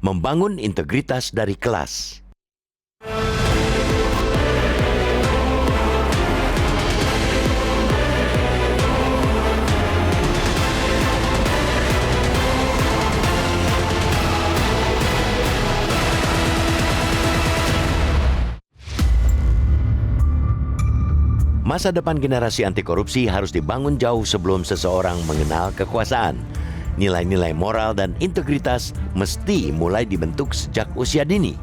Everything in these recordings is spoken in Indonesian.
membangun integritas dari kelas. Masa depan generasi anti korupsi harus dibangun jauh sebelum seseorang mengenal kekuasaan. Nilai-nilai moral dan integritas mesti mulai dibentuk sejak usia dini.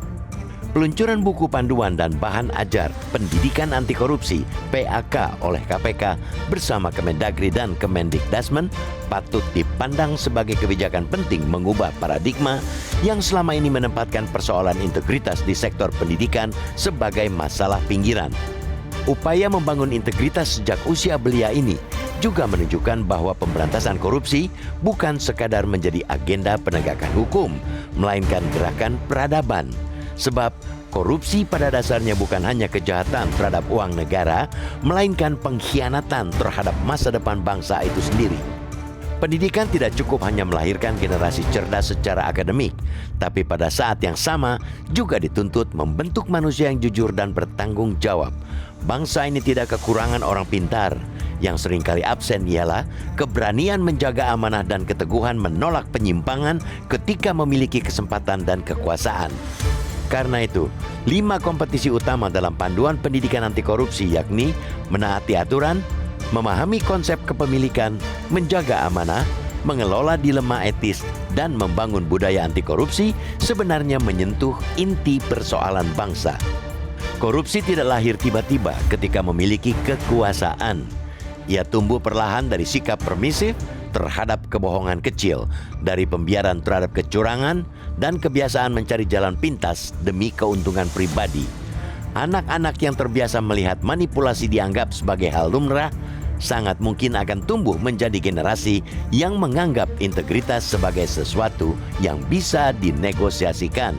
Peluncuran buku panduan dan bahan ajar pendidikan anti korupsi PAK oleh KPK bersama Kemendagri dan Kemendikdasmen patut dipandang sebagai kebijakan penting mengubah paradigma yang selama ini menempatkan persoalan integritas di sektor pendidikan sebagai masalah pinggiran. Upaya membangun integritas sejak usia belia ini juga menunjukkan bahwa pemberantasan korupsi bukan sekadar menjadi agenda penegakan hukum, melainkan gerakan peradaban. Sebab korupsi pada dasarnya bukan hanya kejahatan terhadap uang negara, melainkan pengkhianatan terhadap masa depan bangsa itu sendiri. Pendidikan tidak cukup hanya melahirkan generasi cerdas secara akademik, tapi pada saat yang sama juga dituntut membentuk manusia yang jujur dan bertanggung jawab. Bangsa ini tidak kekurangan orang pintar. Yang seringkali absen ialah keberanian menjaga amanah dan keteguhan menolak penyimpangan ketika memiliki kesempatan dan kekuasaan. Karena itu, 5 kompetisi utama dalam panduan pendidikan anti korupsi yakni menaati aturan, memahami konsep kepemilikan, menjaga amanah, mengelola dilema etis, dan membangun budaya anti korupsi sebenarnya menyentuh inti persoalan bangsa. Korupsi tidak lahir tiba-tiba ketika memiliki kekuasaan. Ia tumbuh perlahan dari sikap permisif terhadap kebohongan kecil, dari pembiaran terhadap kecurangan, dan kebiasaan mencari jalan pintas demi keuntungan pribadi. Anak-anak yang terbiasa melihat manipulasi dianggap sebagai hal lumrah, sangat mungkin akan tumbuh menjadi generasi yang menganggap integritas sebagai sesuatu yang bisa dinegosiasikan.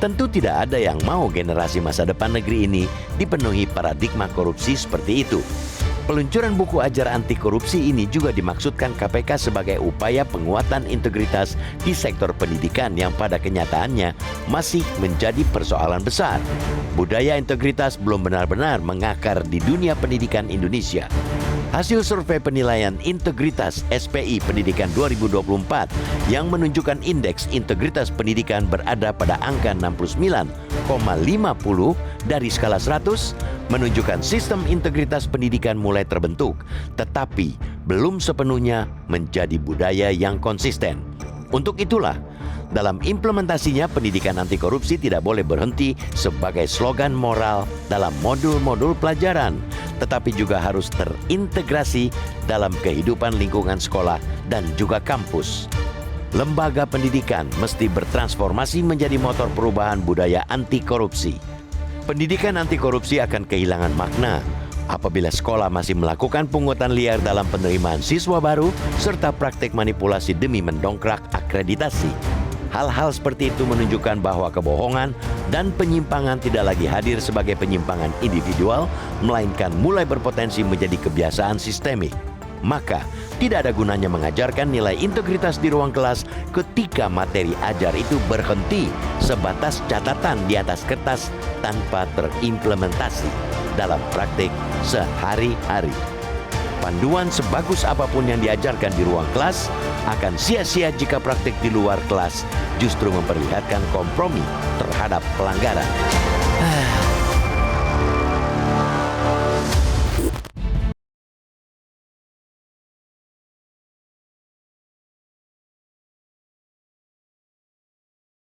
Tentu tidak ada yang mau generasi masa depan negeri ini dipenuhi paradigma korupsi seperti itu. Peluncuran buku ajar anti korupsi ini juga dimaksudkan KPK sebagai upaya penguatan integritas di sektor pendidikan yang pada kenyataannya masih menjadi persoalan besar. Budaya integritas belum benar-benar mengakar di dunia pendidikan Indonesia. Hasil survei penilaian integritas SPI Pendidikan 2024 yang menunjukkan indeks integritas pendidikan berada pada angka 69,50 dari skala 100, menunjukkan sistem integritas pendidikan mulai terbentuk, tetapi belum sepenuhnya menjadi budaya yang konsisten. Untuk itulah, dalam implementasinya pendidikan anti korupsi tidak boleh berhenti sebagai slogan moral dalam modul-modul pelajaran, tetapi juga harus terintegrasi dalam kehidupan lingkungan sekolah dan juga kampus. Lembaga pendidikan mesti bertransformasi menjadi motor perubahan budaya anti korupsi. Pendidikan anti korupsi akan kehilangan makna apabila sekolah masih melakukan pungutan liar dalam penerimaan siswa baru serta praktik manipulasi demi mendongkrak akreditasi. Hal-hal seperti itu menunjukkan bahwa kebohongan dan penyimpangan tidak lagi hadir sebagai penyimpangan individual, melainkan mulai berpotensi menjadi kebiasaan sistemik. Maka, tidak ada gunanya mengajarkan nilai integritas di ruang kelas ketika materi ajar itu berhenti sebatas catatan di atas kertas tanpa terimplementasi dalam praktik sehari-hari. Panduan sebagus apapun yang diajarkan di ruang kelas akan sia-sia jika praktik di luar kelas justru memperlihatkan kompromi terhadap pelanggaran.